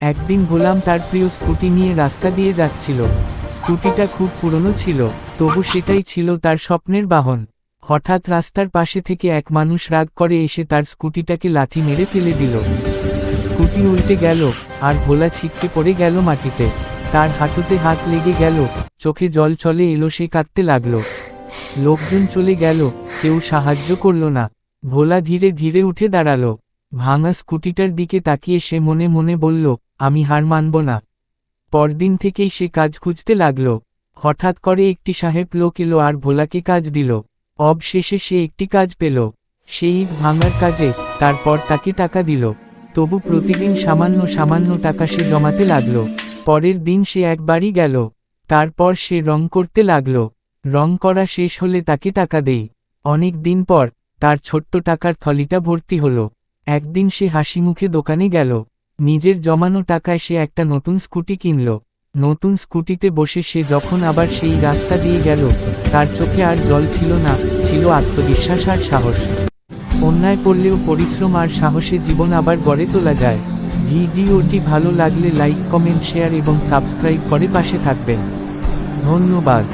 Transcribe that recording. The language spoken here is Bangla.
একদিন গোলাম তার প্রিয় স্কুটি নিয়ে রাস্তা দিয়ে যাচ্ছিল। স্কুটিটা খুব পুরনো ছিল, তবু সেটাই ছিল তার স্বপ্নের বাহন। হঠাৎ রাস্তার পাশে থেকে এক মানুষ রাগ করে এসে তার স্কুটিটাকে লাথি মেরে ফেলে দিল। স্কুটি উল্টে গেল, আর ভোলা ছিটকে পড়ে গেল মাটিতে। তার হাঁটুতে হাত লেগে গেল, চোখে জল চলে এলো, সে কাঁদতে লাগল। লোকজন চলে গেল, কেউ সাহায্য করল না। ভোলা ধীরে ধীরে উঠে দাঁড়ালো। ভাঙা স্কুটিটার দিকে তাকিয়ে সে মনে মনে বলল, আমি হার মানব না। পরদিন থেকেই সে কাজ খুঁজতে লাগল। হঠাৎ করে একটি সাহেব লোক এলো আর ভোলাকে কাজ দিল। অবশেষে সে একটি কাজ পেল, সেই ইট ভাঙার কাজে। তারপর তাকে টাকা দিল। তবু প্রতিদিন সামান্য সামান্য টাকা সে জমাতে লাগল। পরের দিন সে একবারই গেল। তারপর সে রং করতে লাগল। রং করা শেষ হলে তাকে টাকা দেই। অনেক দিন পর তার ছোট্ট টাকার থলিটা ভর্তি হলো। একদিন সে হাসিমুখে দোকানে গেল। নিজের জমানো টাকায় সে একটা নতুন স্কুটি কিনল। নতুন স্কুটিতে বসে সে যখন আবার সেই রাস্তা দিয়ে গেল, তার চোখে আর জল ছিল না, ছিল আত্মবিশ্বাস আর সাহস। অন্যায় করলেও পরিশ্রম আর সাহসে জীবন আবার গড়ে তোলা যায়। ভিডিওটি ভালো লাগলে লাইক, কমেন্ট, শেয়ার এবং সাবস্ক্রাইব করে পাশে থাকবেন। ধন্যবাদ।